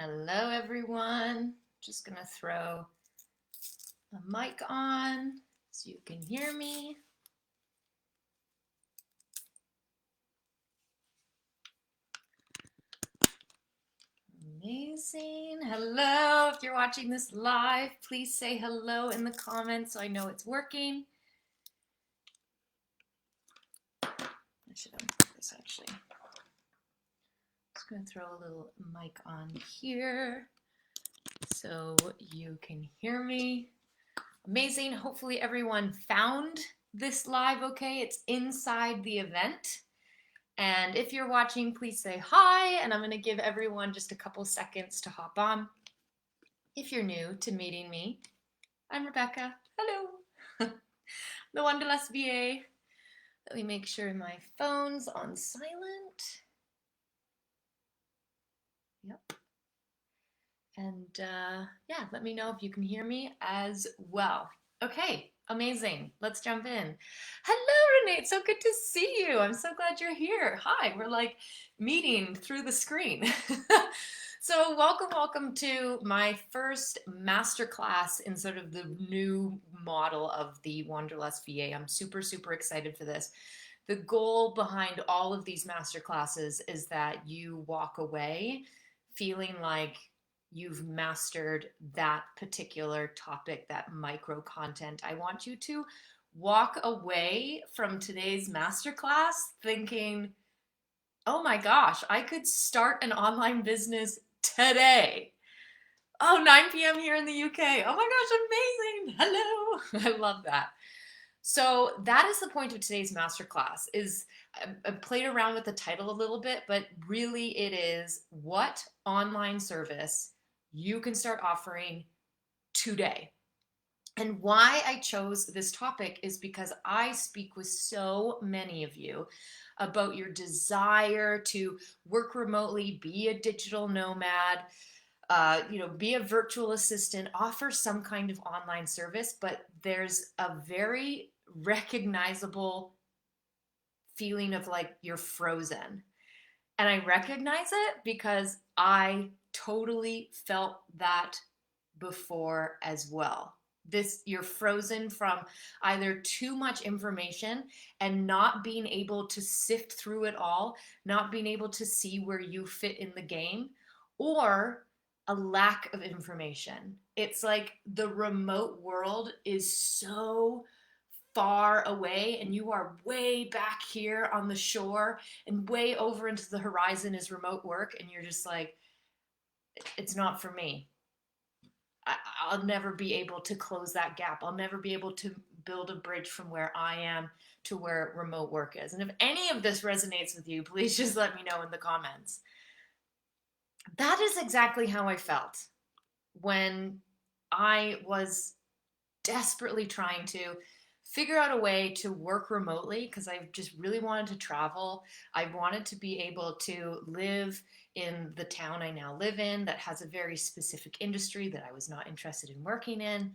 Hello, everyone. Just gonna throw a mic on so you can hear me. Amazing. Hello. If you're watching this live, please say hello in the comments so I know it's working. I should unplug this actually. Just gonna throw a little mic on here so you can hear me. Amazing. Hopefully everyone found this live okay. It's inside the event. And if you're watching, please say hi, and I'm going to give everyone just a couple seconds to hop on. If you're new to meeting me, I'm Rebecca. Hello. The Wanderlust VA. Let me make sure my phone's on silent. Yep. And yeah, let me know if you can hear me as well. Okay, amazing. Let's jump in. Hello, Renee. It's so good to see you. I'm so glad you're here. Hi, we're like meeting through the screen. So welcome to my first masterclass in sort of the new model of the Wanderlust VA. I'm super excited for this. The goal behind all of these masterclasses is that you walk away feeling like you've mastered that particular topic, that micro content. I want you to walk away from today's masterclass thinking, oh my gosh, I could start an online business today. Oh, 9 p.m. here in the UK. Oh my gosh, amazing. Hello. I love that. So that is the point of today's masterclass. I played around with the title a little bit, but really it is what online service you can start offering today. And why I chose this topic is because I speak with so many of you about your desire to work remotely, be a digital nomad, be a virtual assistant, offer some kind of online service, but there's a very recognizable feeling of like you're frozen. And I recognize it because I totally felt that before as well. You're frozen from either too much information and not being able to sift through it all, not being able to see where you fit in the game, or a lack of information. It's like the remote world is so far away and you are way back here on the shore, and way over into the horizon is remote work, and you're just like, it's not for me. I'll never be able to close that gap. I'll never be able to build a bridge from where I am to where remote work is. And if any of this resonates with you, please just let me know in the comments. That is exactly how I felt when I was desperately trying to figure out a way to work remotely, because I just really wanted to travel. I wanted to be able to live in the town I now live in that has a very specific industry that I was not interested in working in.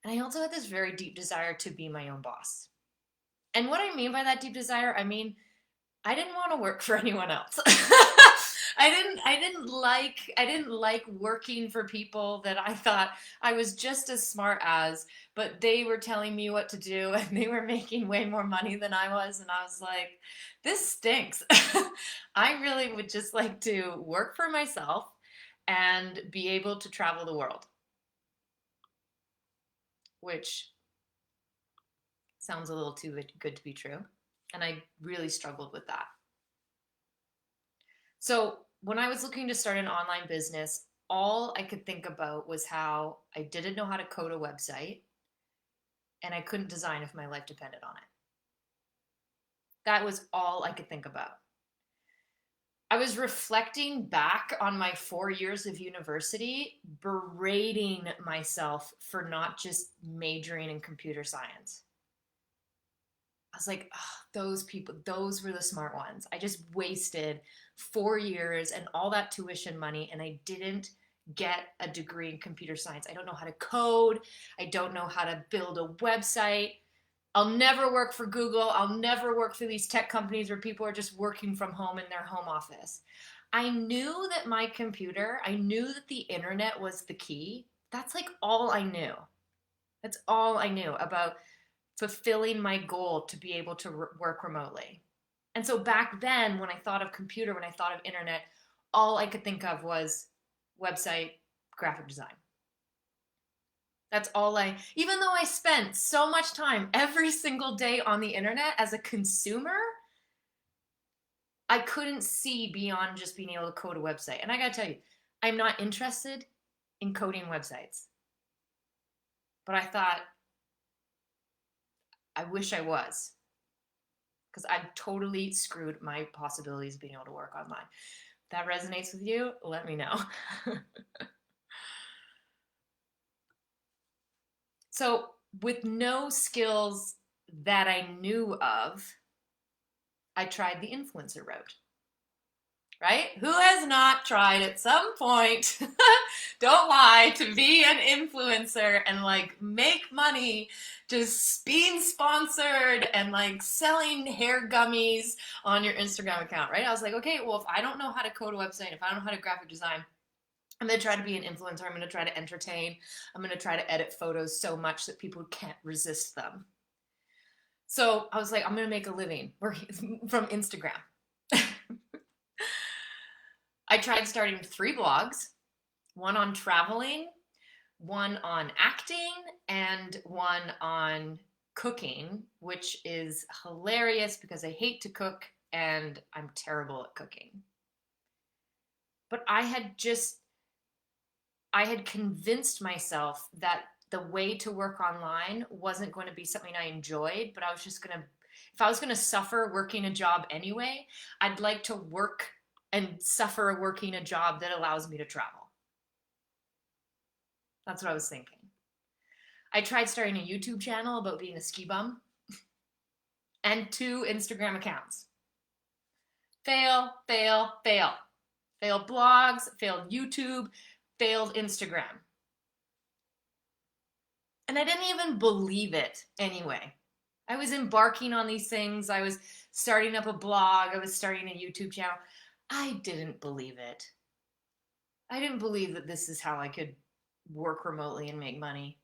And I also had this very deep desire to be my own boss. And what I mean by that deep desire, I mean, I didn't want to work for anyone else. I didn't like working for people that I thought I was just as smart as, but they were telling me what to do and they were making way more money than I was, and I was like, this stinks. I really would just like to work for myself and be able to travel the world. Which sounds a little too good to be true. And I really struggled with that. So when I was looking to start an online business, all I could think about was how I didn't know how to code a website and I couldn't design if my life depended on it. That was all I could think about. I was reflecting back on my 4 years of university, berating myself for not just majoring in computer science. I was like, oh, those people, those were the smart ones. I just wasted 4 years and all that tuition money, and I didn't get a degree in computer science. I don't know how to code. I don't know how to build a website. I'll never work for Google. I'll never work for these tech companies where people are just working from home in their home office. I knew that my computer, I knew that the internet was the key. That's like all I knew. That's all I knew about fulfilling my goal to be able to work remotely. And so back then, when I thought of computer, when I thought of internet, all I could think of was website, graphic design. That's all even though I spent so much time every single day on the internet as a consumer, I couldn't see beyond just being able to code a website. And I gotta tell you, I'm not interested in coding websites. But I thought, I wish I was, because I've totally screwed my possibilities of being able to work online. If that resonates with you, let me know. So, with no skills that I knew of, I tried the influencer route. Right? Who has not tried at some point, don't lie, to be an influencer and like make money just being sponsored and like selling hair gummies on your Instagram account, right? I was like, okay, well, if I don't know how to code a website, if I don't know how to graphic design, I'm going to try to be an influencer. I'm going to try to entertain. I'm going to try to edit photos so much that people can't resist them. So I was like, I'm going to make a living from Instagram. I tried starting 3 blogs, one on traveling, one on acting, and one on cooking, which is hilarious because I hate to cook and I'm terrible at cooking. But I had convinced myself that the way to work online wasn't going to be something I enjoyed, but I was just going to, if I was going to suffer working a job anyway, I'd like to work and suffer working a job that allows me to travel. That's what I was thinking. I tried starting a YouTube channel about being a ski bum and 2 Instagram accounts. Fail, fail, fail. Failed blogs, failed YouTube, failed Instagram. And I didn't even believe it anyway. I was embarking on these things. I was starting up a blog. I was starting a YouTube channel. I didn't believe it. I didn't believe that this is how I could work remotely and make money.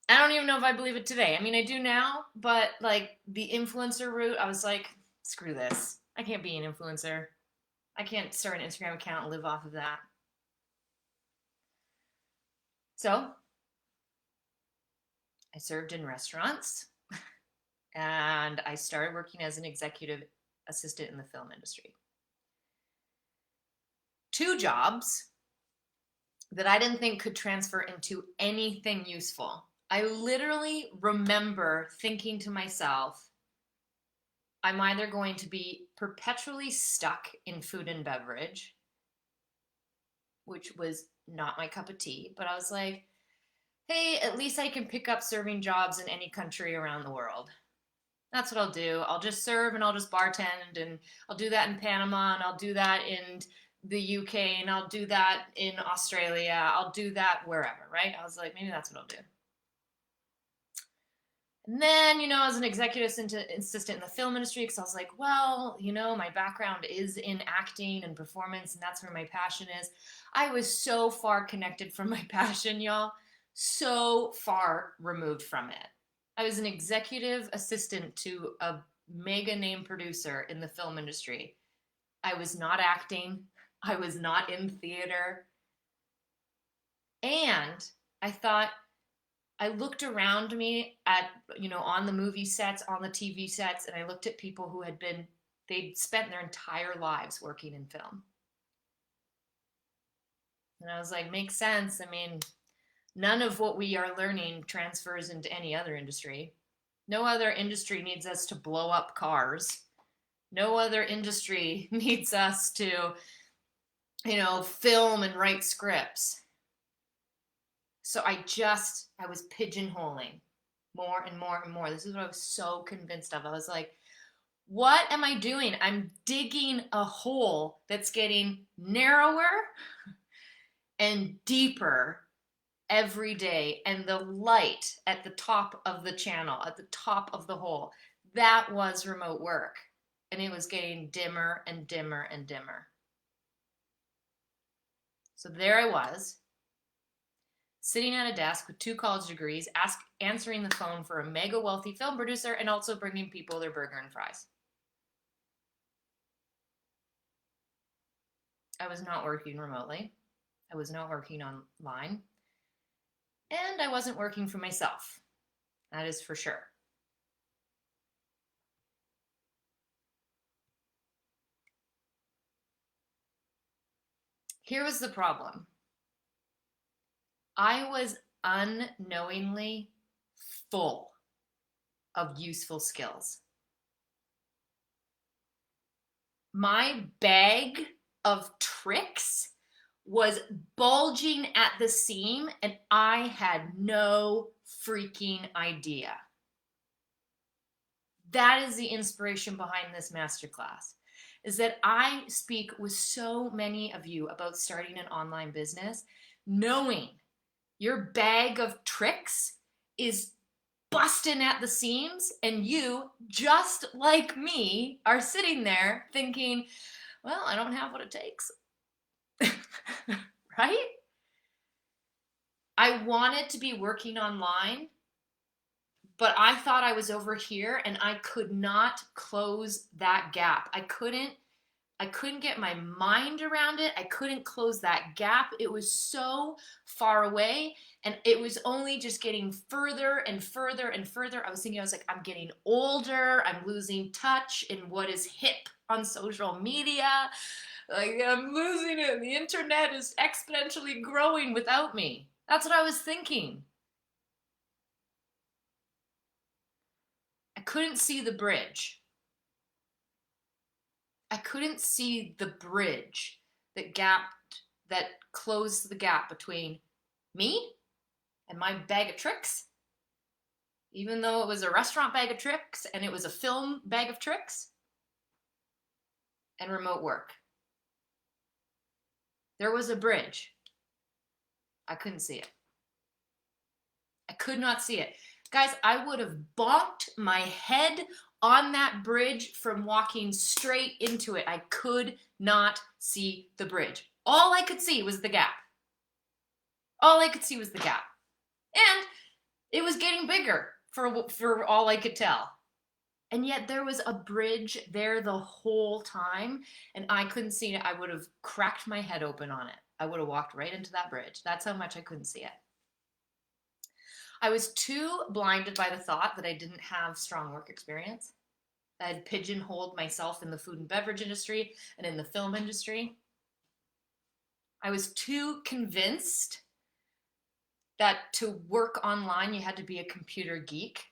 I don't even know if I believe it today. I mean, I do now, but like the influencer route, I was like, screw this. I can't be an influencer. I can't start an Instagram account and live off of that. So I served in restaurants and I started working as an executive assistant in the film industry. 2 jobs that I didn't think could transfer into anything useful. I literally remember thinking to myself, I'm either going to be perpetually stuck in food and beverage, which was not my cup of tea, but I was like, hey, at least I can pick up serving jobs in any country around the world. That's what I'll do. I'll just serve and I'll just bartend, and I'll do that in Panama, and I'll do that in the UK, and I'll do that in Australia. I'll do that wherever, right? I was like, maybe that's what I'll do. And then, as an executive assistant in the film industry, because I was like, well, my background is in acting and performance, and that's where my passion is. I was so far connected from my passion, y'all. So far removed from it. I was an executive assistant to a mega name producer in the film industry. I was not acting. I was not in theater. And I thought, I looked around me at, on the movie sets, on the TV sets, and I looked at people who they'd spent their entire lives working in film. And I was like, makes sense. I mean, none of what we are learning transfers into any other industry. No other industry needs us to blow up cars. No other industry needs us to, film and write scripts. So I was pigeonholing more and more and more. This is what I was so convinced of. I was like, what am I doing? I'm digging a hole that's getting narrower and deeper every day, and the light at the top of the channel, at the top of the hole, That was remote work. And it was getting dimmer and dimmer and dimmer. So there I was, sitting at a desk with 2 college degrees, answering the phone for a mega wealthy film producer and also bringing people their burger and fries. I was not working remotely. I was not working online. And I wasn't working for myself. That is for sure. Here was the problem. I was unknowingly full of useful skills. My bag of tricks was bulging at the seam, and I had no freaking idea. That is the inspiration behind this masterclass, is that I speak with so many of you about starting an online business, knowing your bag of tricks is busting at the seams, and you, just like me, are sitting there thinking, well, I don't have what it takes. Right? I wanted to be working online, but I thought I was over here and I could not close that gap. I couldn't get my mind around it. I couldn't close that gap. It was so far away, and it was only just getting further and further and further. I was like, I'm getting older. I'm losing touch in what is hip on social media. Like, I'm losing it. The internet is exponentially growing without me. That's what I was thinking. I couldn't see the bridge. I couldn't see the bridge that closed the gap between me and my bag of tricks, even though it was a restaurant bag of tricks and it was a film bag of tricks, and remote work. There was a bridge. I couldn't see it. I could not see it. Guys, I would have bonked my head on that bridge from walking straight into it. I could not see the bridge. All I could see was the gap. All I could see was the gap. And it was getting bigger for all I could tell. And yet there was a bridge there the whole time, and I couldn't see it. I would have cracked my head open on it. I would have walked right into that bridge. That's how much I couldn't see it. I was too blinded by the thought that I didn't have strong work experience. I had pigeonholed myself in the food and beverage industry and in the film industry. I was too convinced that to work online, you had to be a computer geek.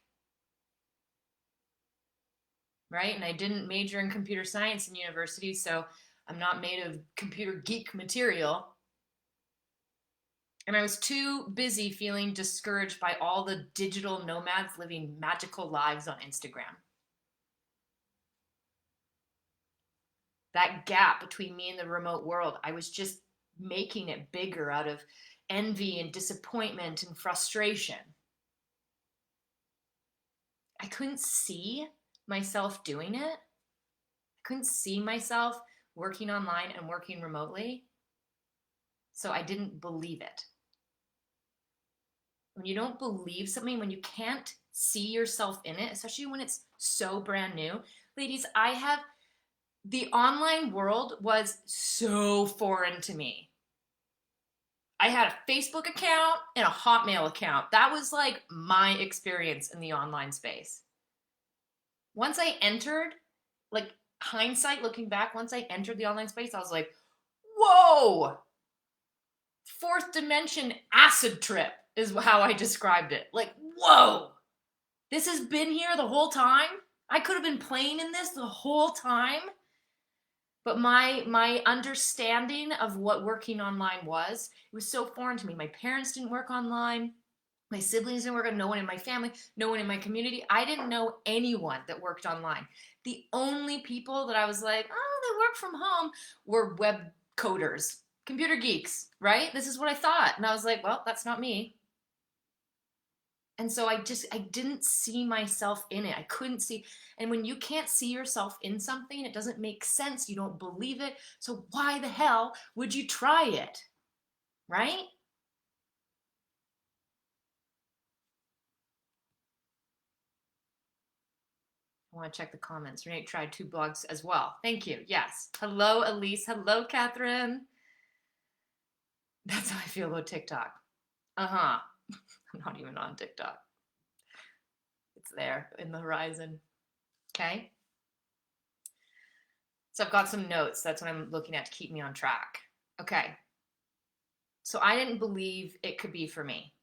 Right? And I didn't major in computer science in university, so I'm not made of computer geek material. And I was too busy feeling discouraged by all the digital nomads living magical lives on Instagram. That gap between me and the remote world, I was just making it bigger out of envy and disappointment and frustration. I couldn't see myself doing it. I couldn't see myself working online and working remotely. So I didn't believe it. When you don't believe something, when you can't see yourself in it, especially when it's so brand new, ladies, the online world was so foreign to me. I had a Facebook account and a Hotmail account. That was like my experience in the online space. Once I entered, like hindsight, looking back, once I entered the online space, I was like, whoa, 4th dimension acid trip is how I described it. Like, whoa, this has been here the whole time. I could have been playing in this the whole time. But my understanding of what working online was, it was so foreign to me. My parents didn't work online. My siblings didn't work on, no one in my family, no one in my community. I didn't know anyone that worked online. The only people that I was like, oh, they work from home were web coders, computer geeks, right? This is what I thought. And I was like, well, that's not me. And so I didn't see myself in it. I couldn't see. And when you can't see yourself in something, it doesn't make sense. You don't believe it. So why the hell would you try it? Right? I want to check the comments. Renee tried 2 blogs as well. Thank you. Yes. Hello, Elise. Hello, Catherine. That's how I feel about TikTok. Uh-huh. I'm not even on TikTok. It's there in the horizon. Okay. So I've got some notes. That's what I'm looking at to keep me on track. Okay. So I didn't believe it could be for me.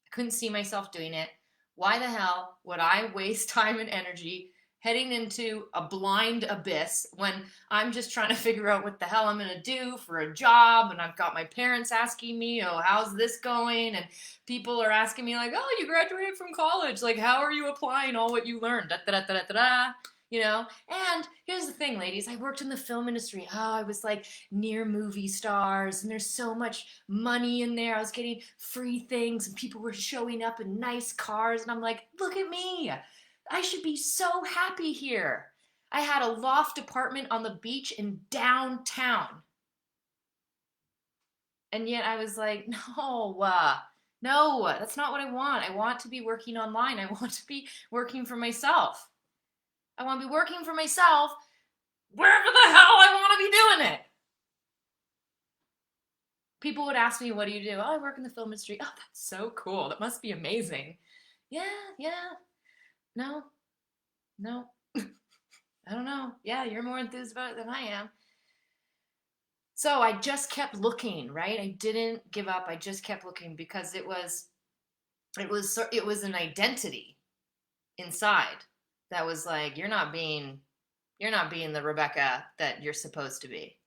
I couldn't see myself doing it. Why the hell would I waste time and energy heading into a blind abyss when I'm just trying to figure out what the hell I'm going to do for a job, and I've got my parents asking me, oh, how's this going? And people are asking me like, oh, you graduated from college. Like, how are you applying all what you learned? Da, da, da, da, da, da. You know? And here's the thing, ladies. I worked in the film industry. Oh, I was like near movie stars, and there's so much money in there. I was getting free things, and people were showing up in nice cars, and I'm like, look at me. I should be so happy here. I had a loft apartment on the beach in downtown. And yet I was like, no, that's not what I want. I want to be working online. I want to be working for myself. I want to be working for myself wherever the hell I want to be doing it. People would ask me, what do you do? Oh, I work in the film industry. Oh, that's so cool. That must be amazing. Yeah. No. I don't know. Yeah, you're more enthused about it than I am. So I just kept looking, right? I didn't give up. I just kept looking because it was an identity inside that was like, you're not being the Rebecca that you're supposed to be.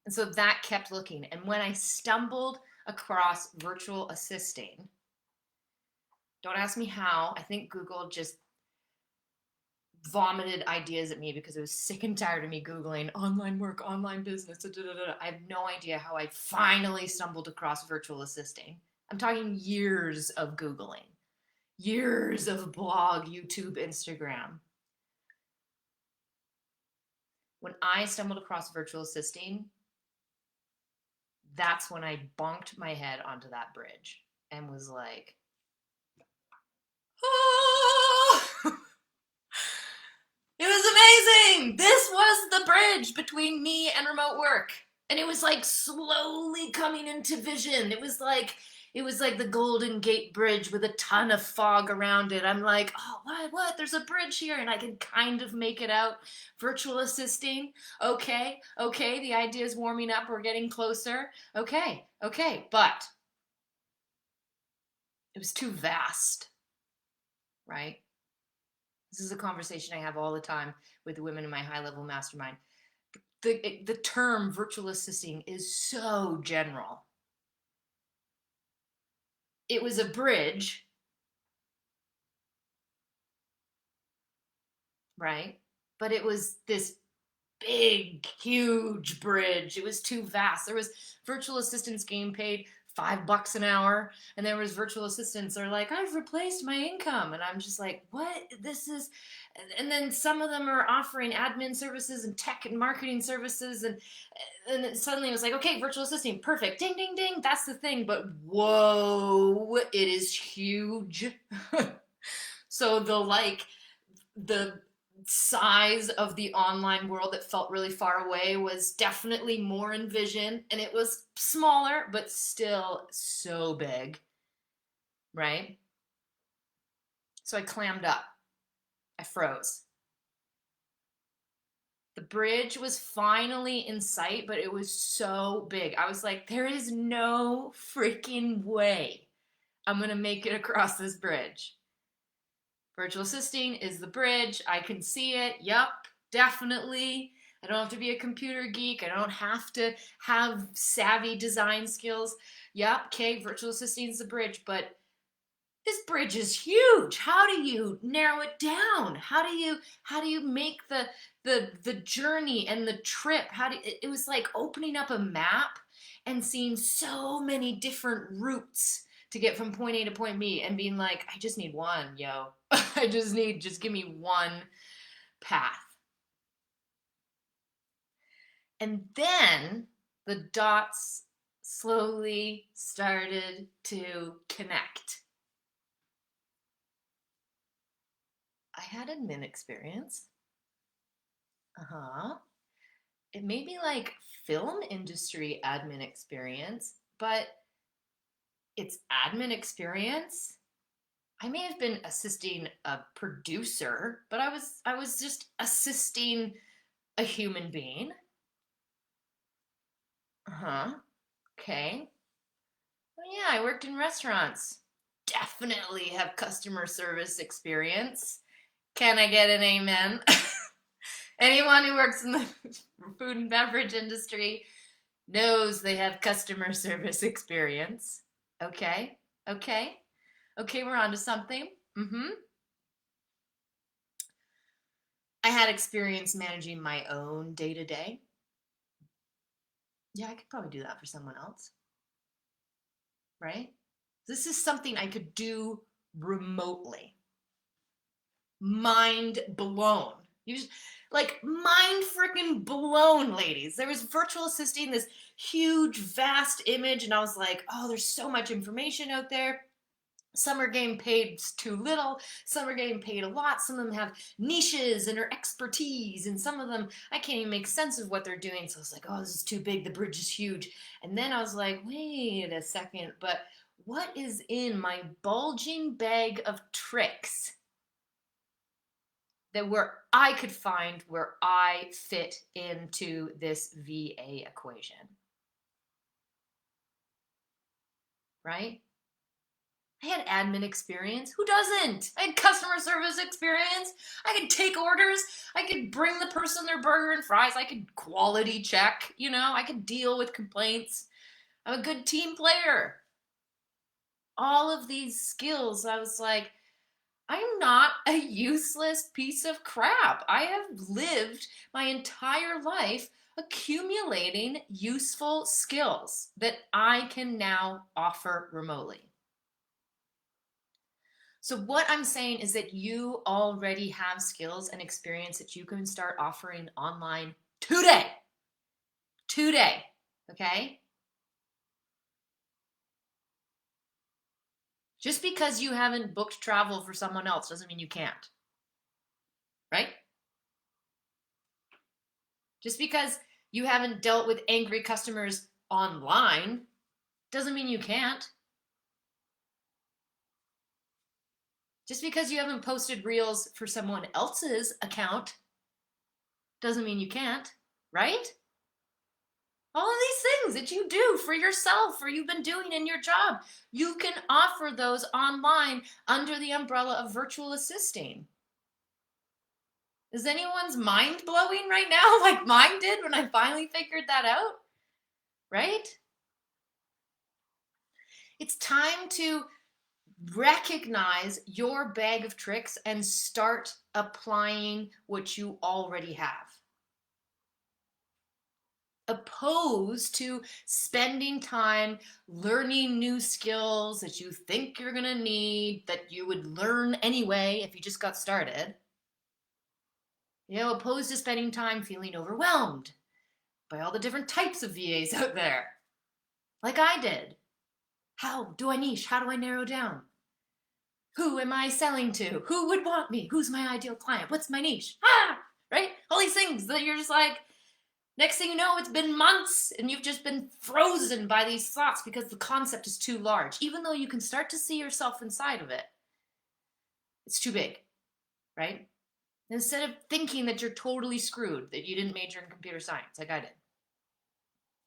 And so that kept looking. And when I stumbled across virtual assisting, don't ask me how. I think Google just vomited ideas at me because I was sick and tired of me Googling online work, online business. I have no idea how I finally stumbled across virtual assisting. I'm talking years of Googling, years of blog, YouTube, Instagram. When I stumbled across virtual assisting, that's when I bonked my head onto that bridge and was like, oh! It was amazing. This was the bridge between me and remote work. And it was like slowly coming into vision. It was like the Golden Gate Bridge with a ton of fog around it. I'm like, oh, what? There's a bridge here. And I can kind of make it out. Virtual assisting. Okay. The idea is warming up. We're getting closer. Okay. But it was too vast, right? This is a conversation I have all the time with the women in my high-level mastermind. The term virtual assisting is so general. It was a bridge, right? But it was this big, huge bridge. It was too vast. There was virtual assistants getting paid $5 an hour, and there was virtual assistants that are like, I've replaced my income, and I'm just like, what? This is, and then some of them are offering admin services and tech and marketing services, and then suddenly it was like, okay, virtual assisting, perfect, ding, ding, ding, that's the thing, but whoa, it is huge. So the size of the online world that felt really far away was definitely more in vision, and it was smaller but still so big, right? So I clammed up. I froze. The bridge was finally in sight, but it was so big. I was like, there is no freaking way I'm going to make it across this bridge. Virtual assisting is the bridge. I can see it. Yup, definitely. I don't have to be a computer geek. I don't have to have savvy design skills. Yup, okay, virtual assisting is the bridge, but this bridge is huge. How do you narrow it down? How do you make the journey and the trip? It was like opening up a map and seeing so many different routes to get from point A to point B and being like, I just need one, yo. Just give me one path. And then the dots slowly started to connect. I had admin experience. It may be like film industry admin experience, but it's admin experience. I may have been assisting a producer, but I was just assisting a human being. Okay. Well, yeah, I worked in restaurants. Definitely have customer service experience. Can I get an amen? Anyone who works in the food and beverage industry knows they have customer service experience. Okay. We're on to something. I had experience managing my own day-to-day. Yeah, I could probably do that for someone else. Right? This is something I could do remotely. Mind blown. You just, like, mind freaking blown, ladies. There was virtual assisting this huge, vast image, and I was like, oh, there's so much information out there. Some are getting paid too little, some are getting paid a lot, some of them have niches and are expertise, and some of them, I can't even make sense of what they're doing. So I was like, oh, this is too big, the bridge is huge. And then I was like, wait a second, but what is in my bulging bag of tricks that where I could find where I fit into this VA equation? Right? I had admin experience. Who doesn't? I had customer service experience. I could take orders. I could bring the person their burger and fries. I could quality check. I could deal with complaints. I'm a good team player. All of these skills, I was like, I'm not a useless piece of crap. I have lived my entire life accumulating useful skills that I can now offer remotely. So what I'm saying is that you already have skills and experience that you can start offering online today. Today, okay? Just because you haven't booked travel for someone else doesn't mean you can't, right? Just because you haven't dealt with angry customers online doesn't mean you can't. Just because you haven't posted reels for someone else's account doesn't mean you can't, right? All of these things that you do for yourself or you've been doing in your job, you can offer those online under the umbrella of virtual assisting. Is anyone's mind blowing right now like mine did when I finally figured that out? Right? It's time to recognize your bag of tricks and start applying what you already have. Opposed to spending time learning new skills that you think you're going to need, that you would learn anyway if you just got started. Opposed to spending time feeling overwhelmed by all the different types of VAs out there, like I did. How do I niche? How do I narrow down? Who am I selling to? Who would want me? Who's my ideal client? What's my niche? Right? All these things that you're just like, next thing you know, it's been months and you've just been frozen by these thoughts because the concept is too large. Even though you can start to see yourself inside of it, it's too big, right? Instead of thinking that you're totally screwed, that you didn't major in computer science like I did,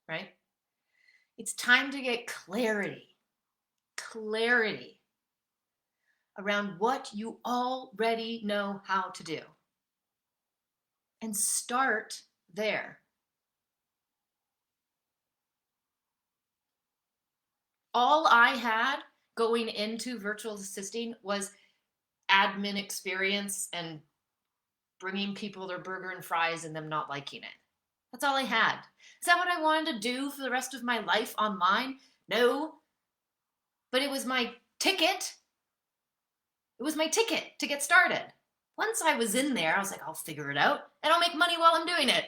right? It's time to get clarity around what you already know how to do. And start there. All I had going into virtual assisting was admin experience and bringing people their burger and fries and them not liking it. That's all I had. Is that what I wanted to do for the rest of my life online? No. but it was my ticket. It was my ticket to get started. Once I was in there, I was like, I'll figure it out and I'll make money while I'm doing it.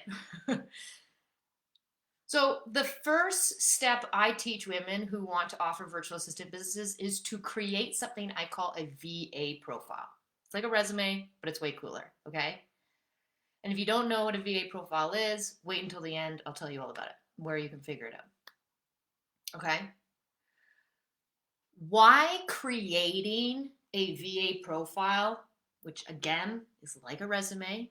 So the first step I teach women who want to offer virtual assistant businesses is to create something I call a VA profile. It's like a resume, but it's way cooler, okay? And if you don't know what a VA profile is, wait until the end. I'll tell you all about it, where you can figure it out, okay? Why creating a VA profile, which again is like a resume,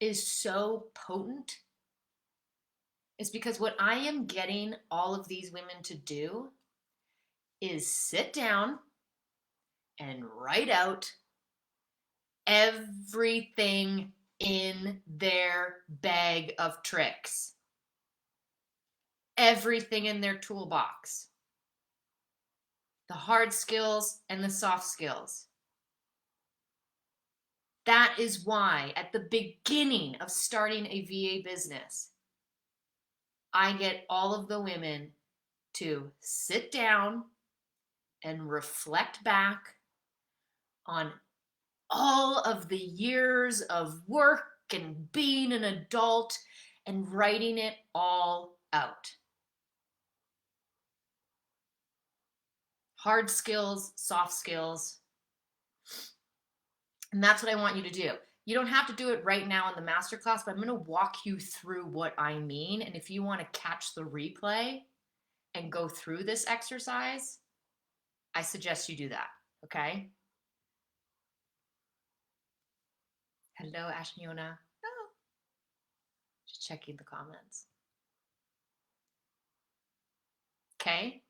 is so potent is because what I am getting all of these women to do is sit down and write out everything in their bag of tricks, everything in their toolbox, the hard skills and the soft skills. That is why at the beginning of starting a VA business, I get all of the women to sit down and reflect back on all of the years of work and being an adult and writing it all out. Hard skills, soft skills. And that's what I want you to do. You don't have to do it right now in the masterclass, but I'm going to walk you through what I mean. And if you want to catch the replay and go through this exercise, I suggest you do that, okay? Hello, Ashniona. Oh, just checking the comments. Okay?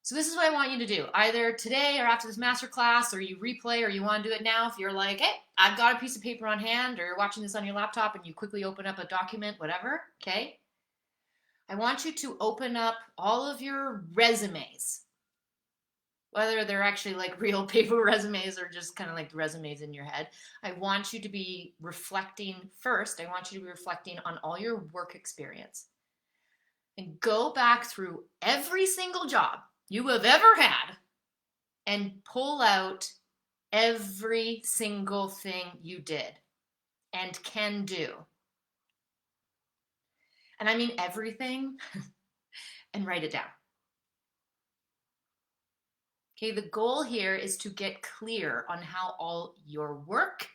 So this is what I want you to do. Either today or after this masterclass, or you replay, or you want to do it now. If you're like, hey, I've got a piece of paper on hand, or you're watching this on your laptop and you quickly open up a document, whatever, okay? I want you to open up all of your resumes, whether they're actually like real paper resumes or just kind of like resumes in your head. I want you to be reflecting first. I want you to be reflecting on all your work experience and go back through every single job you have ever had and pull out every single thing you did and can do. And I mean everything, and write it down. Okay, the goal here is to get clear on how all your work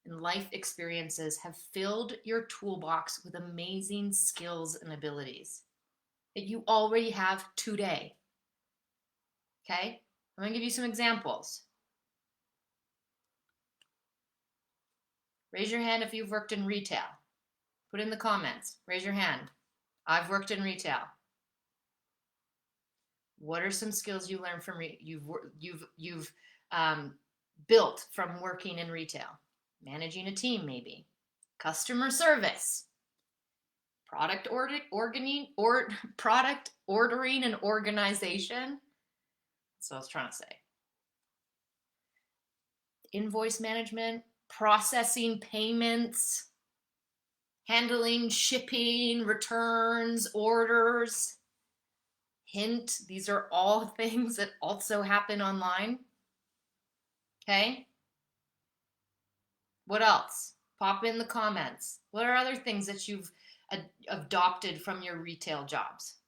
and life experiences have filled your toolbox with amazing skills and abilities that you already have today. Okay, I'm going to give you some examples. Raise your hand if you've worked in retail. Put in the comments. Raise your hand. I've worked in retail. What are some skills you learned from you've built from working in retail? Managing a team, maybe. Customer service. Product ordering and organization. That's what I was trying to say. Invoice management, processing payments, handling shipping, returns, orders. Hint, these are all things that also happen online. Okay? What else? Pop in the comments. What are other things that you've adopted from your retail jobs?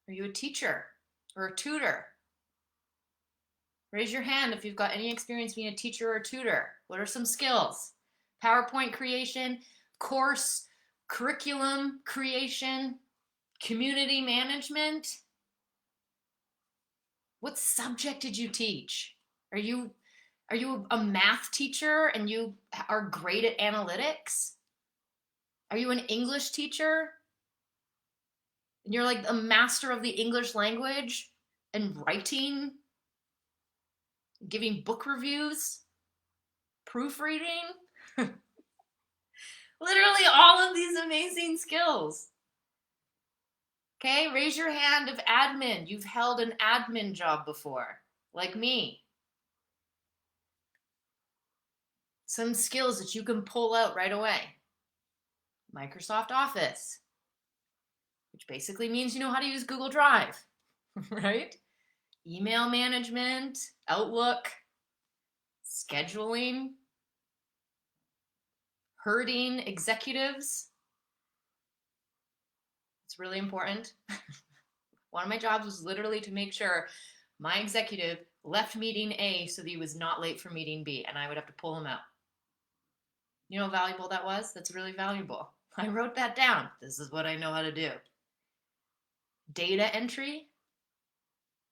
Are you a teacher or a tutor? Raise your hand if you've got any experience being a teacher or a tutor. What are some skills? PowerPoint creation, course, curriculum creation, community management. What subject did you teach? Are you a math teacher and you are great at analytics? Are you an English teacher and you're like a master of the English language and writing, giving book reviews, proofreading? Literally all of these amazing skills. Okay, raise your hand if admin. You've held an admin job before, like me. Some skills that you can pull out right away. Microsoft Office, which basically means you know how to use Google Drive, right? Email management, Outlook, scheduling, herding executives. It's really important. One of my jobs was literally to make sure my executive left meeting A so that he was not late for meeting B, and I would have to pull him out. You know how valuable that was? That's really valuable. I wrote that down. This is what I know how to do. Data entry,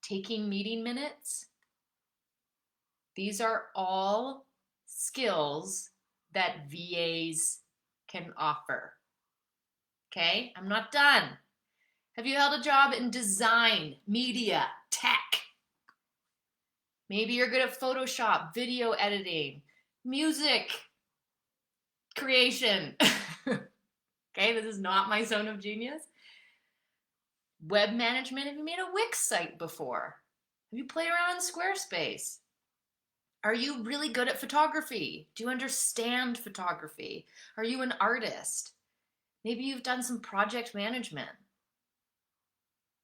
taking meeting minutes. These are all skills that VAs can offer. Okay, I'm not done. Have you held a job in design, media, tech? Maybe you're good at Photoshop, video editing, music creation. Okay, this is not my zone of genius. Web management. Have you made a Wix site before? Have you played around in Squarespace? Are you really good at photography? Do you understand photography? Are you an artist? Maybe you've done some project management.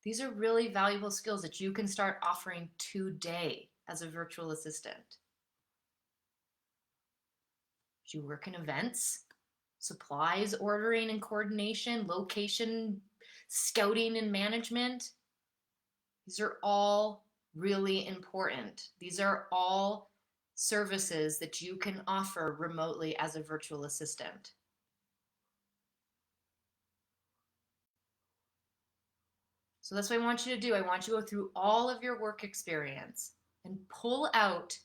These are really valuable skills that you can start offering today as a virtual assistant. Do you work in events, supplies ordering and coordination, location scouting and management? These are all really important. These are all services that you can offer remotely as a virtual assistant. So that's what I want you to do. I want you to go through all of your work experience and pull out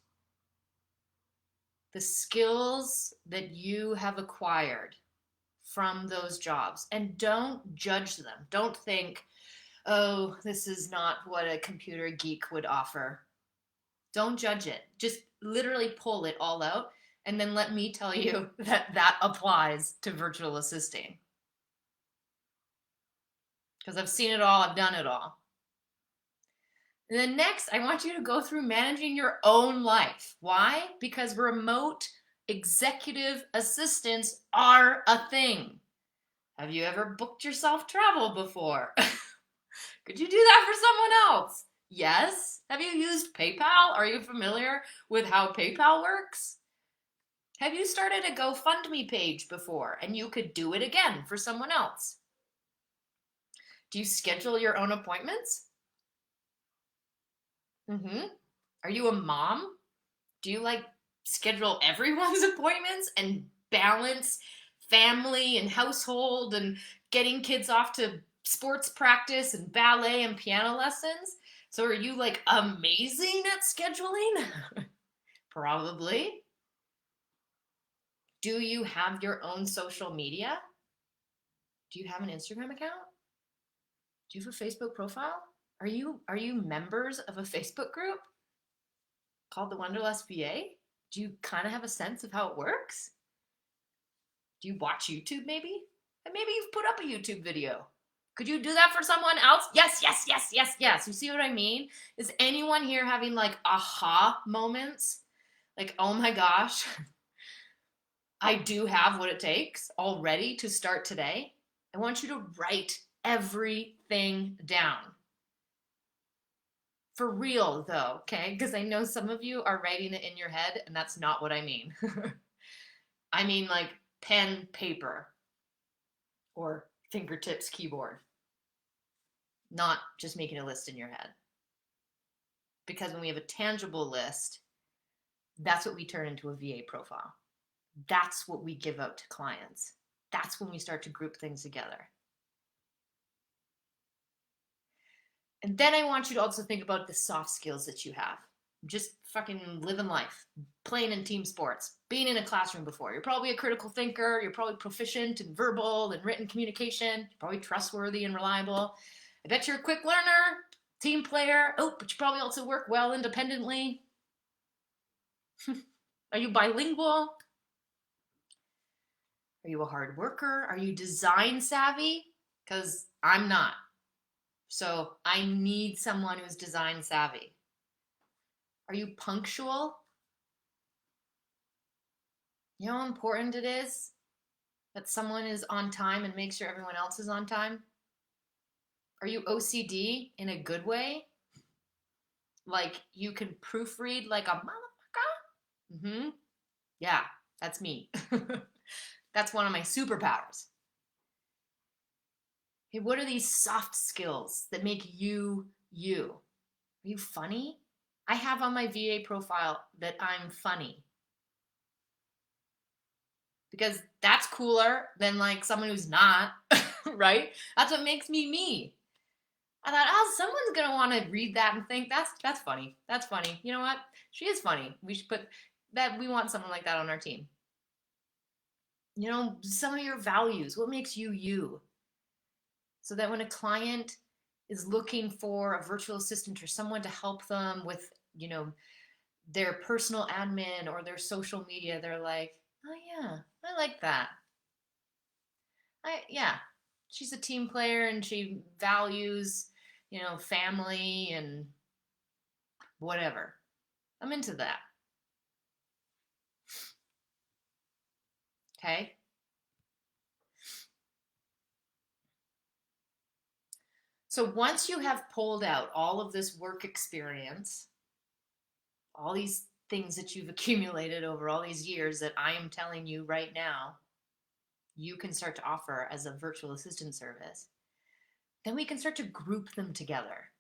the skills that you have acquired from those jobs, and don't judge them. Don't think, oh, this is not what a computer geek would offer. Don't judge it. Just literally pull it all out, and then let me tell you that that applies to virtual assisting. Because I've seen it all, I've done it all. And then next, I want you to go through managing your own life. Why? Because remote executive assistants are a thing. Have you ever booked yourself travel before? Could you do that for someone else? Yes. Have you used PayPal? Are you familiar with how PayPal works? Have you started a GoFundMe page before and you could do it again for someone else? Do you schedule your own appointments? Are you a mom? Do you like schedule everyone's appointments and balance family and household and getting kids off to sports practice and ballet and piano lessons? So are you like amazing at scheduling? Probably. Do you have your own social media? Do you have an Instagram account? Do you have a Facebook profile? Are you members of a Facebook group called the Wanderlust VA? Do you kind of have a sense of how it works? Do you watch YouTube maybe? And maybe you've put up a YouTube video. Could you do that for someone else? Yes, yes, yes, yes, yes. You see what I mean? Is anyone here having like aha moments? Like, oh my gosh, I do have what it takes already to start today. I want you to write everything down. For real though, okay? Because I know some of you are writing it in your head and that's not what I mean. I mean like pen, paper, or fingertips, keyboard. Not just making a list in your head. Because when we have a tangible list, that's what we turn into a VA profile. That's what we give out to clients. That's when we start to group things together. And then I want you to also think about the soft skills that you have. Just fucking living life, playing in team sports, being in a classroom before. You're probably a critical thinker. You're probably proficient in verbal and written communication. You're probably trustworthy and reliable. I bet you're a quick learner, team player. Oh, but you probably also work well independently. Are you bilingual? Are you a hard worker? Are you design savvy? Because I'm not. So I need someone who's design savvy. Are you punctual? You know how important it is That someone is on time and makes sure everyone else is on time? Are you OCD in a good way? Like you can proofread like a motherfucker? Mm-hmm. Yeah, that's me. That's one of my superpowers. Hey, what are these soft skills that make you you? Are you funny? I have on my VA profile that I'm funny because that's cooler than like someone who's not, right? That's what makes me me. I thought, oh, someone's gonna want to read that and think that's funny. That's funny. You know what? She is funny. We should put that. We want someone like that on our team. You know, some of your values. What makes you you? So that when a client is looking for a virtual assistant or someone to help them with, their personal admin or their social media, they're like, oh yeah, I like that. Yeah, she's a team player and she values, family and whatever. I'm into that. Okay. So once you have pulled out all of this work experience, all these things that you've accumulated over all these years that I am telling you right now, you can start to offer as a virtual assistant service, then we can start to group them together.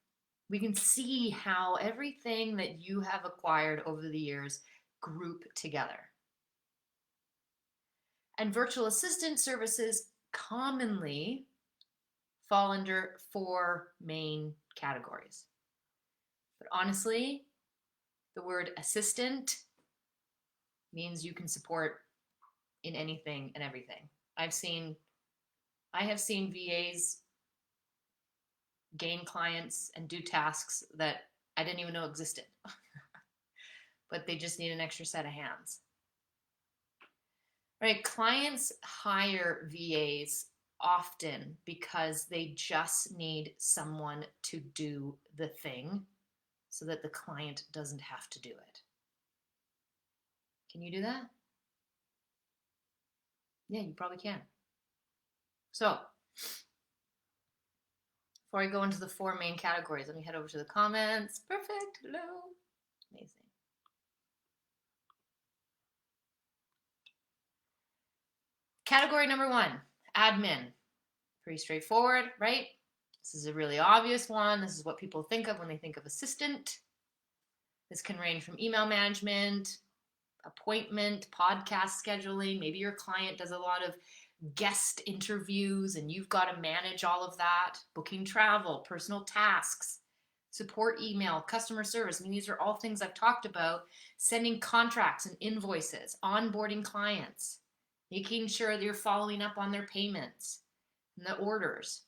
We can see how everything that you have acquired over the years group together. And virtual assistant services commonly fall under 4 main categories. But honestly, the word assistant means you can support in anything and everything. I have seen VAs gain clients and do tasks that I didn't even know existed, but they just need an extra set of hands. Right? Clients hire VAs often because they just need someone to do the thing so that the client doesn't have to do it. Can you do that? Yeah, you probably can. So, before I go into the 4 main categories, let me head over to the comments. Perfect. Hello. Amazing. Category number 1, admin. Pretty straightforward, right? This is a really obvious one. This is what people think of when they think of assistant. This can range from email management, appointment, podcast scheduling. Maybe your client does a lot of guest interviews and you've got to manage all of that. Booking travel, personal tasks, support email, customer service. I mean, these are all things I've talked about. Sending contracts and invoices, onboarding clients, making sure that you're following up on their payments and the orders.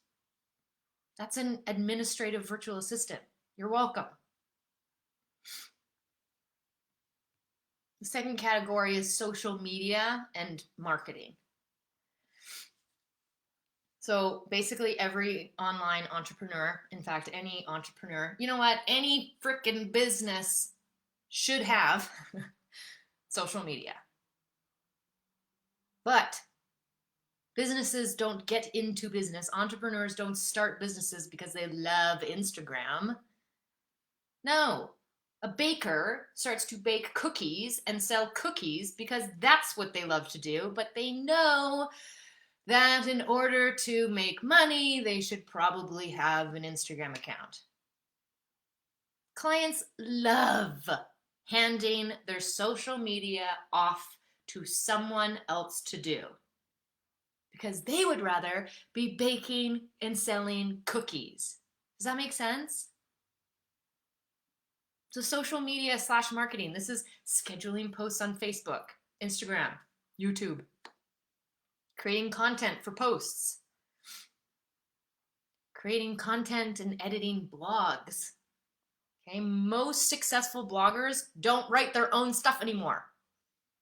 That's an administrative virtual assistant. You're welcome. The second category is social media and marketing. So basically every online entrepreneur, in fact, any entrepreneur, you know what? Any freaking business should have social media. But businesses don't get into business. Entrepreneurs don't start businesses because they love Instagram. No, a baker starts to bake cookies and sell cookies because that's what they love to do, but they know that in order to make money, they should probably have an Instagram account. Clients love handing their social media off to someone else to do because they would rather be baking and selling cookies. Does that make sense? So social media / marketing, this is scheduling posts on Facebook, Instagram, YouTube, creating content for posts, creating content and editing blogs. Okay, most successful bloggers don't write their own stuff anymore.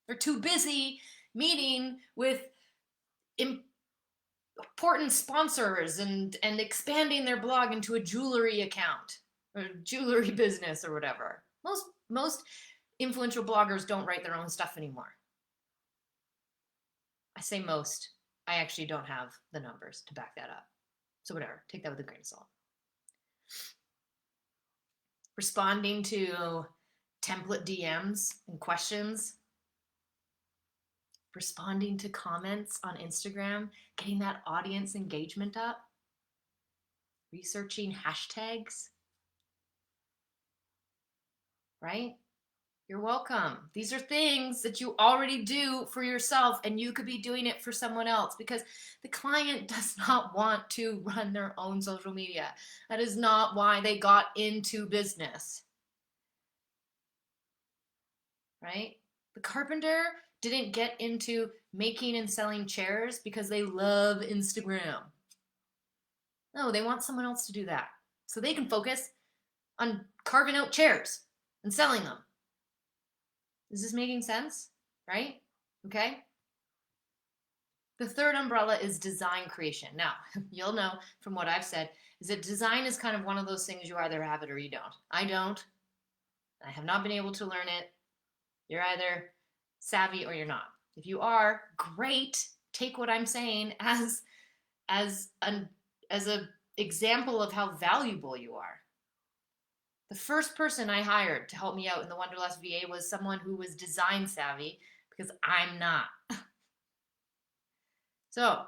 They're too busy meeting with important sponsors and expanding their blog into a jewelry account or jewelry business or whatever. Most influential bloggers don't write their own stuff anymore. I say most. I actually don't have the numbers to back that up. So whatever, take that with a grain of salt. Responding to template DMs and questions, responding to comments on Instagram, getting that audience engagement up, researching hashtags, right? You're welcome. These are things that you already do for yourself, and you could be doing it for someone else, because the client does not want to run their own social media. That is not why they got into business, right? The carpenter didn't get into making and selling chairs because they love Instagram. No, they want someone else to do that so they can focus on carving out chairs and selling them. Is this making sense? Right? Okay. The third umbrella is design creation. Now, you'll know from what I've said is that design is kind of one of those things you either have it or you don't. I don't. I have not been able to learn it. You're either savvy or you're not. If you are, great. Take what I'm saying as an example of how valuable you are. The first person I hired to help me out in the Wanderlust VA was someone who was design savvy, because I'm not. So,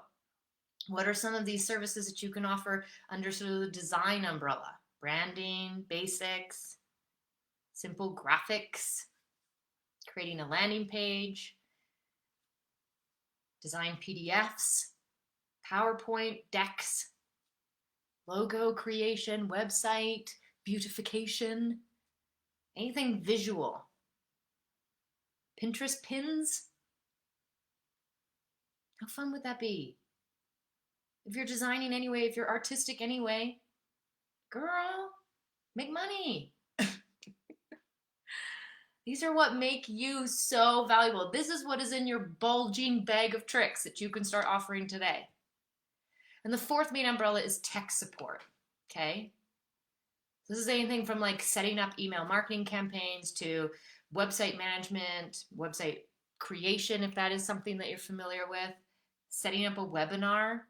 what are some of these services that you can offer under sort of the design umbrella? Branding, basics, simple graphics, creating a landing page, design PDFs, PowerPoint decks, logo creation, website, beautification, anything visual. Pinterest pins. How fun would that be? If you're designing anyway, if you're artistic anyway, girl, make money. These are what make you so valuable. This is what is in your bulging bag of tricks that you can start offering today. And the fourth main umbrella is tech support, okay? This is anything from like setting up email marketing campaigns to website management, website creation, if that is something that you're familiar with, setting up a webinar.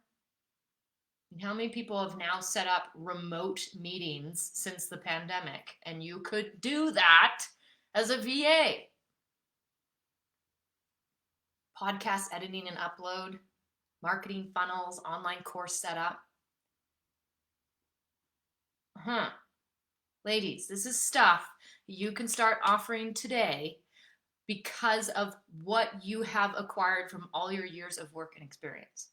And how many people have now set up remote meetings since the pandemic? And you could do that as a VA. Podcast editing and upload, marketing funnels, online course setup. Ladies, this is stuff you can start offering today because of what you have acquired from all your years of work and experience.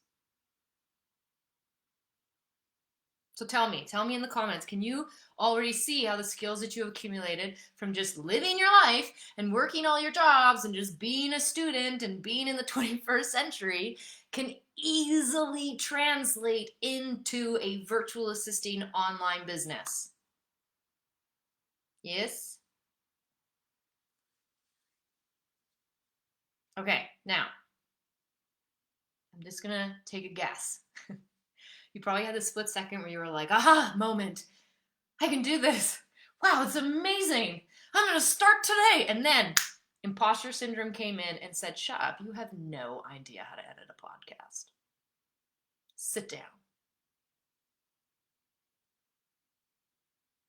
So tell me in the comments, can you already see how the skills that you have accumulated from just living your life and working all your jobs and just being a student and being in the 21st century can easily translate into a virtual assisting online business? Yes? Okay, now, I'm just gonna take a guess. You probably had this split second where you were like, aha, moment. I can do this. Wow, it's amazing. I'm going to start today. And then imposter syndrome came in and said, shut up. You have no idea how to edit a podcast. Sit down.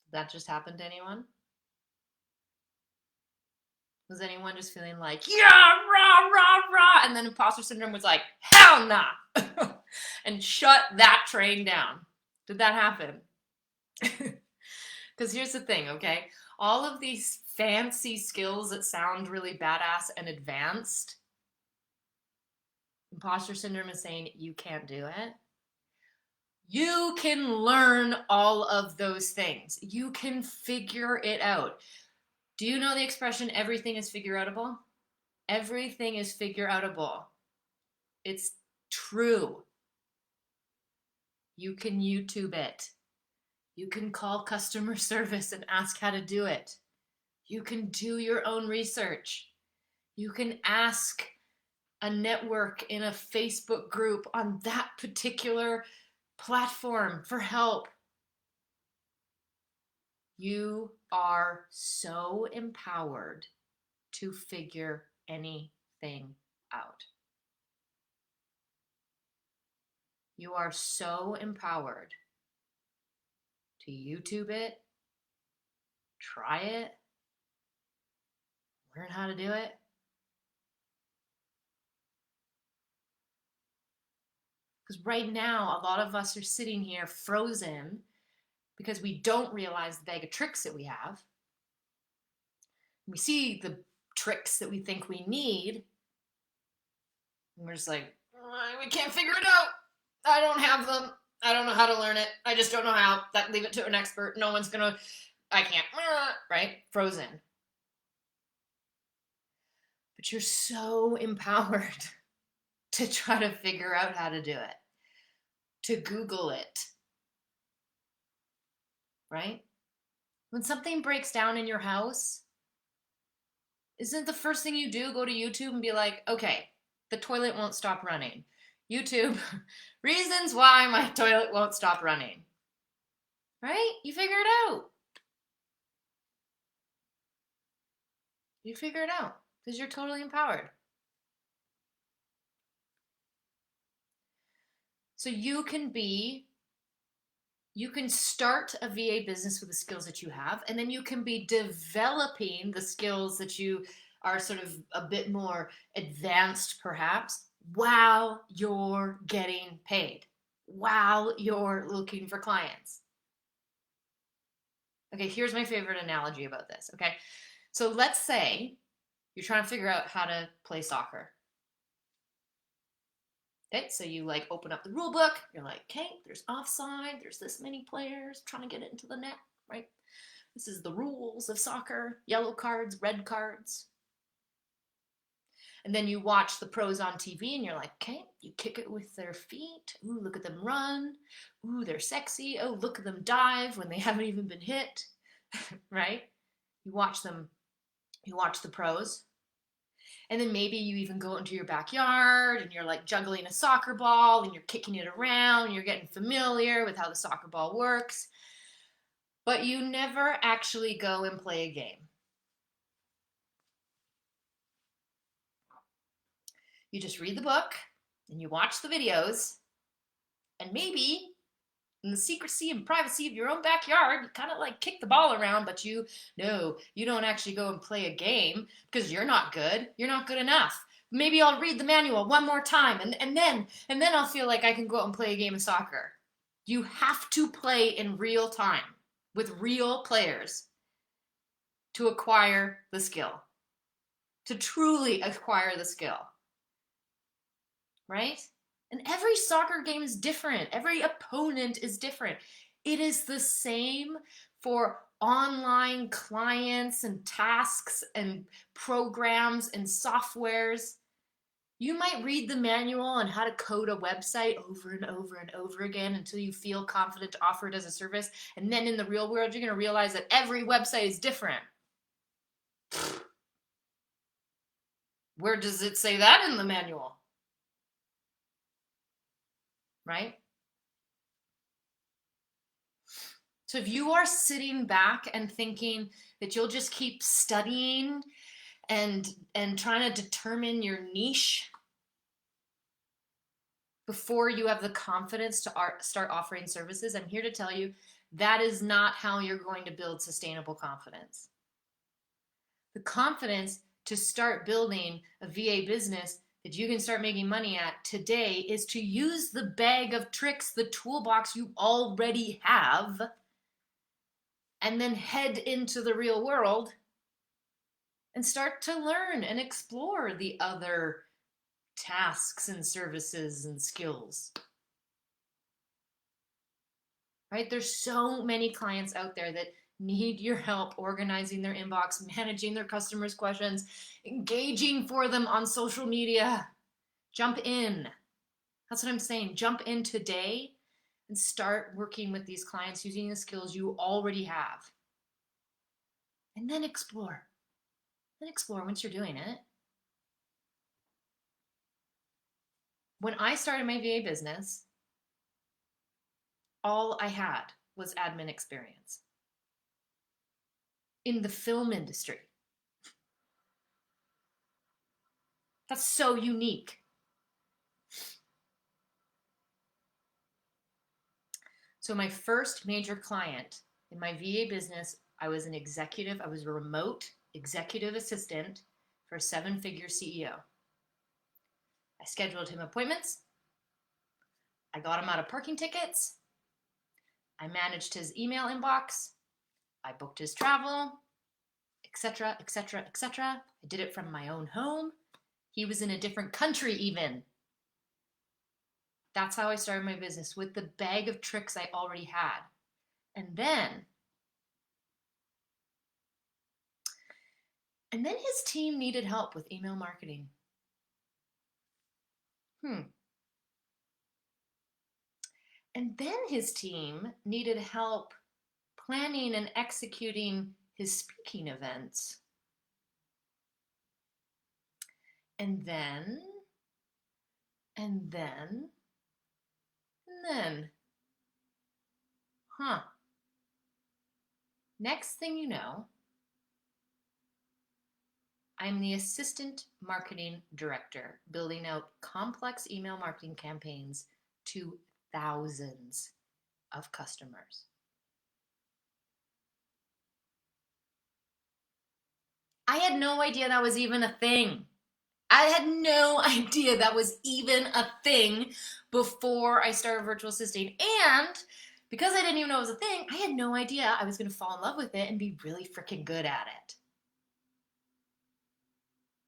Did that just happen to anyone? Was anyone just feeling like, yeah, rah, rah, rah? And then imposter syndrome was like, hell nah. And shut that train down. Did that happen? Because here's the thing, okay? All of these fancy skills that sound really badass and advanced, imposter syndrome is saying you can't do it. You can learn all of those things. You can figure it out. Do you know the expression, everything is figure-outable? Everything is figure-outable. It's true. You can YouTube it. You can call customer service and ask how to do it. You can do your own research. You can ask a network in a Facebook group on that particular platform for help. You are so empowered to figure anything out. You are so empowered to YouTube it, try it, learn how to do it. Because right now, a lot of us are sitting here frozen because we don't realize the bag of tricks that we have. We see the tricks that we think we need, and we're just like, we can't figure it out. I don't have them. I don't know how to learn it. I just don't know how. Leave it to an expert. No one's gonna, I can't, right? Frozen. But you're so empowered to try to figure out how to do it, to Google it, right? When something breaks down in your house, isn't the first thing you do go to YouTube and be like, okay, the toilet won't stop running. YouTube, reasons why my toilet won't stop running. Right? You figure it out. You figure it out because you're totally empowered. So you can start a VA business with the skills that you have, and then you can be developing the skills that you are sort of a bit more advanced, perhaps, while you're getting paid, while you're looking for clients. Okay, here's my favorite analogy about this, okay? So let's say you're trying to figure out how to play soccer. Okay, so you like open up the rule book, you're like, okay, there's offside, there's this many players trying to get it into the net, right? This is the rules of soccer, yellow cards, red cards. And then you watch the pros on TV and you're like, okay, you kick it with their feet. Ooh, look at them run. Ooh, they're sexy. Oh, look at them dive when they haven't even been hit, right? You watch the pros. And then maybe you even go into your backyard and you're like juggling a soccer ball and you're kicking it around and you're getting familiar with how the soccer ball works. But you never actually go and play a game. You just read the book and you watch the videos, and maybe in the secrecy and privacy of your own backyard, you kind of like kick the ball around, but you don't actually go and play a game because you're not good. You're not good enough. Maybe I'll read the manual one more time and then I'll feel like I can go out and play a game of soccer. You have to play in real time with real players to acquire the skill, to truly acquire the skill, right? And every soccer game is different. Every opponent is different. It is the same for online clients and tasks and programs and softwares. You might read the manual on how to code a website over and over and over again until you feel confident to offer it as a service. And then in the real world, you're going to realize that every website is different. Where does it say that in the manual? Right? So if you are sitting back and thinking that you'll just keep studying and trying to determine your niche before you have the confidence to start offering services, I'm here to tell you that is not how you're going to build sustainable confidence. The confidence to start building a VA business that you can start making money at today is to use the bag of tricks, the toolbox you already have, and then head into the real world and start to learn and explore the other tasks and services and skills. Right? There's so many clients out there that need your help organizing their inbox, managing their customers' questions, engaging for them on social media. Jump in. That's what I'm saying. Jump in today and start working with these clients using the skills you already have. And then explore. Then explore once you're doing it. When I started my VA business, all I had was admin experience in the film industry. That's so unique. So my first major client in my VA business, I was an executive. I was a remote executive assistant for a 7-figure CEO. I scheduled him appointments. I got him out of parking tickets. I managed his email inbox. I booked his travel, etc., etc., etc. I did it from my own home. He was in a different country even. That's how I started my business, with the bag of tricks I already had. And then his team needed help with email marketing. And then his team needed help planning and executing his speaking events. And then, next thing you know, I'm the assistant marketing director, building out complex email marketing campaigns to thousands of customers. I had no idea that was even a thing. I had no idea that was even a thing before I started virtual assisting. And because I didn't even know it was a thing, I had no idea I was going to fall in love with it and be really freaking good at it.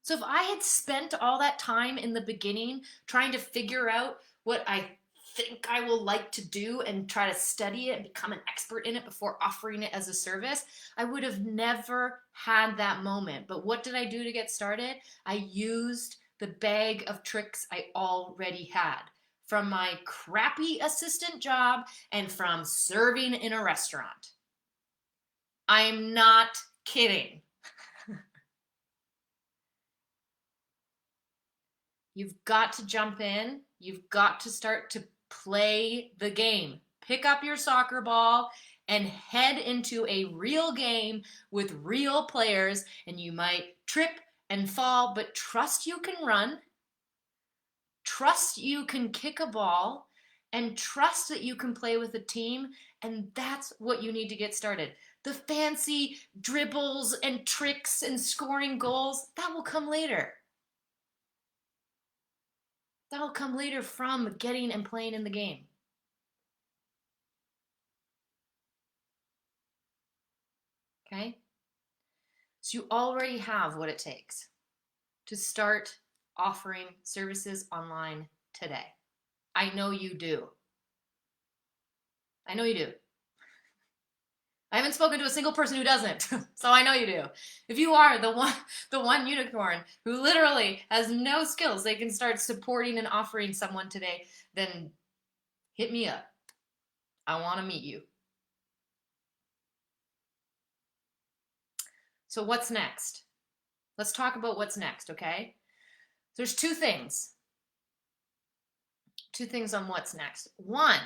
So if I had spent all that time in the beginning trying to figure out what I think I will like to do and try to study it and become an expert in it before offering it as a service, I would have never had that moment. But what did I do to get started? I used the bag of tricks I already had from my crappy assistant job and from serving in a restaurant. I am not kidding. You've got to jump in. You've got to start to play the game. Pick up your soccer ball and head into a real game with real players. And you might trip and fall, but trust you can run. Trust you can kick a ball. And trust that you can play with a team. And that's what you need to get started. The fancy dribbles and tricks and scoring goals, that will come later. That'll come later from getting and playing in the game. Okay? So you already have what it takes to start offering services online today. I know you do. I know you do. I haven't spoken to a single person who doesn't, so I know you do. If you are the one unicorn who literally has no skills they can start supporting and offering someone today, then hit me up. I want to meet you. So what's next? Let's talk about what's next, okay? There's two things. Two things on what's next. One,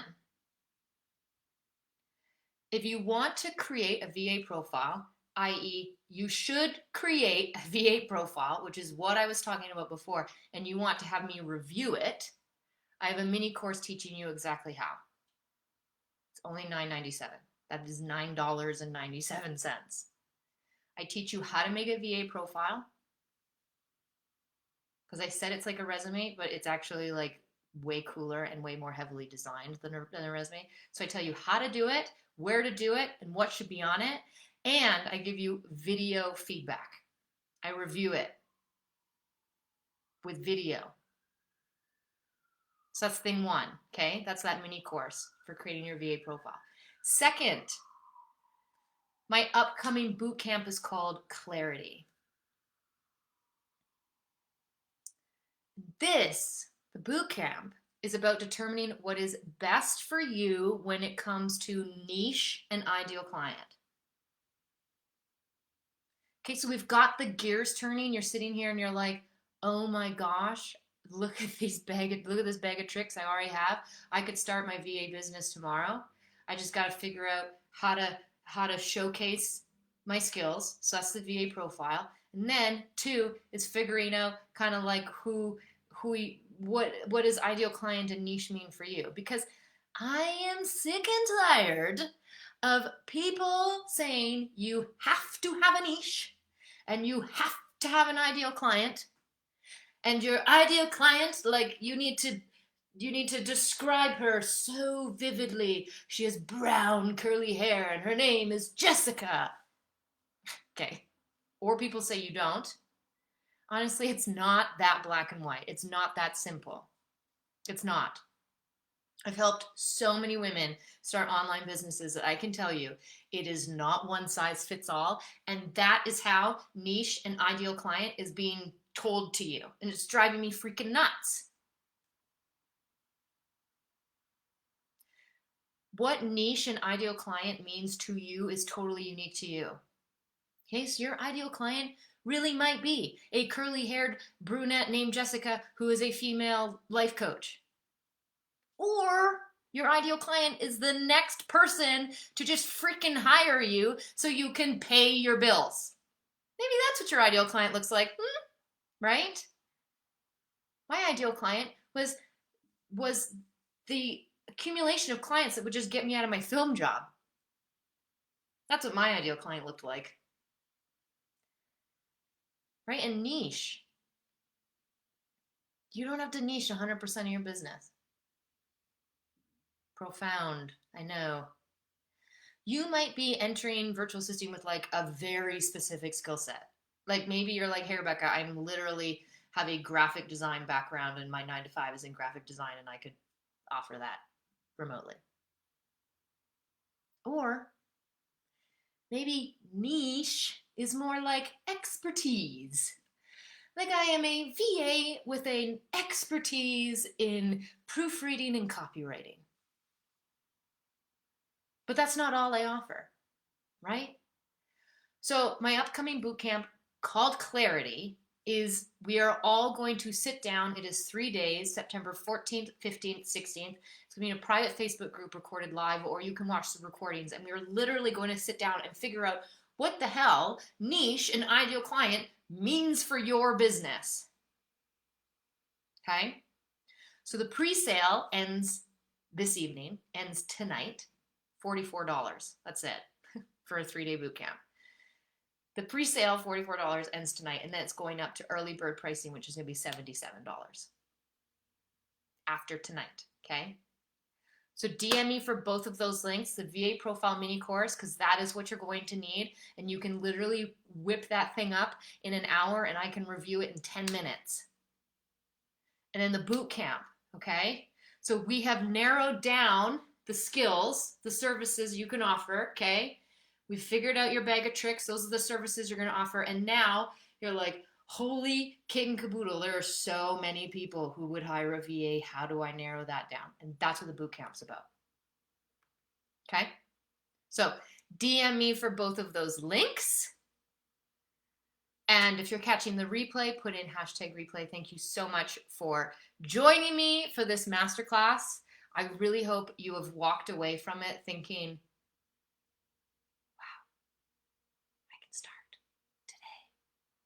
if you want to create a VA profile, i.e., you should create a VA profile, which is what I was talking about before, and you want to have me review it, I have a mini course teaching you exactly how. It's only $9.97. That is $9.97. I teach you how to make a VA profile, because I said it's like a resume, but it's actually like way cooler and way more heavily designed than a resume. So I tell you how to do it, where to do it, and what should be on it. And I give you video feedback. I review it with video. So that's thing one, okay? That's that mini course for creating your VA profile. Second, my upcoming boot camp is called Clarity. The boot camp, is about determining what is best for you when it comes to niche and ideal client. Okay, so we've got the gears turning. You're sitting here and you're like, oh my gosh, look at this bag of tricks I already have. I could start my VA business tomorrow. I just got to figure out how to showcase my skills. So that's the VA profile. And then two is figuring out kind of like what does ideal client and niche mean for you? Because I am sick and tired of people saying you have to have a niche and you have to have an ideal client, and your ideal client, like, you need to describe her so vividly. She has brown curly hair and her name is Jessica. Okay. Or people say you don't. Honestly, it's not that black and white. It's not that simple. It's not. I've helped so many women start online businesses that I can tell you it is not one size fits all. And that is how niche and ideal client is being told to you. And it's driving me freaking nuts. What niche and ideal client means to you is totally unique to you. Okay, so your ideal client really might be a curly-haired brunette named Jessica who is a female life coach. Or your ideal client is the next person to just freaking hire you so you can pay your bills. Maybe that's what your ideal client looks like, right? My ideal client was the accumulation of clients that would just get me out of my film job. That's what my ideal client looked like. Right? And niche. You don't have to niche 100% of your business. Profound, I know. You might be entering virtual assisting with like a very specific skill set. Like maybe you're like, hey, Rebecca, I'm literally have a graphic design background and my 9 to 5 is in graphic design and I could offer that remotely. Or maybe niche is more like expertise. Like I am a VA with an expertise in proofreading and copywriting. But that's not all I offer, right? So my upcoming bootcamp called Clarity is we are all going to sit down. It is 3 days, September 14th, 15th, 16th. It's going to be in a private Facebook group recorded live, or you can watch the recordings. And we're literally going to sit down and figure out what the hell niche and ideal client means for your business. Okay? So the pre-sale ends this evening, ends tonight, $44. That's it for a 3-day bootcamp. The pre-sale, $44, ends tonight, and then it's going up to early bird pricing, which is going to be $77 after tonight, okay? So DM me for both of those links, the VA Profile Mini Course, because that is what you're going to need, and you can literally whip that thing up in an hour, and I can review it in 10 minutes. And then the boot camp, okay? So we have narrowed down the skills, the services you can offer, okay? We figured out your bag of tricks. Those are the services you're going to offer. And now you're like, holy kit and caboodle. There are so many people who would hire a VA. How do I narrow that down? And that's what the boot camp's about. Okay? So DM me for both of those links. And if you're catching the replay, put in #replay. Thank you so much for joining me for this masterclass. I really hope you have walked away from it thinking,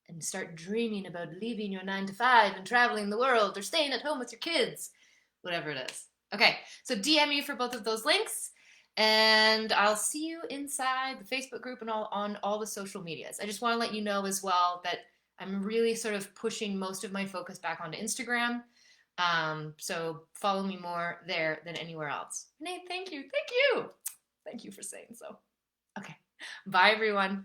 and start dreaming about leaving your 9 to 5 and traveling the world or staying at home with your kids, whatever it is. Okay, so DM me for both of those links, and I'll see you inside the Facebook group and on all the social medias. I just want to let you know as well that I'm really sort of pushing most of my focus back onto Instagram. So follow me more there than anywhere else. Nate, thank you. Thank you. Thank you for saying so. Okay, bye everyone.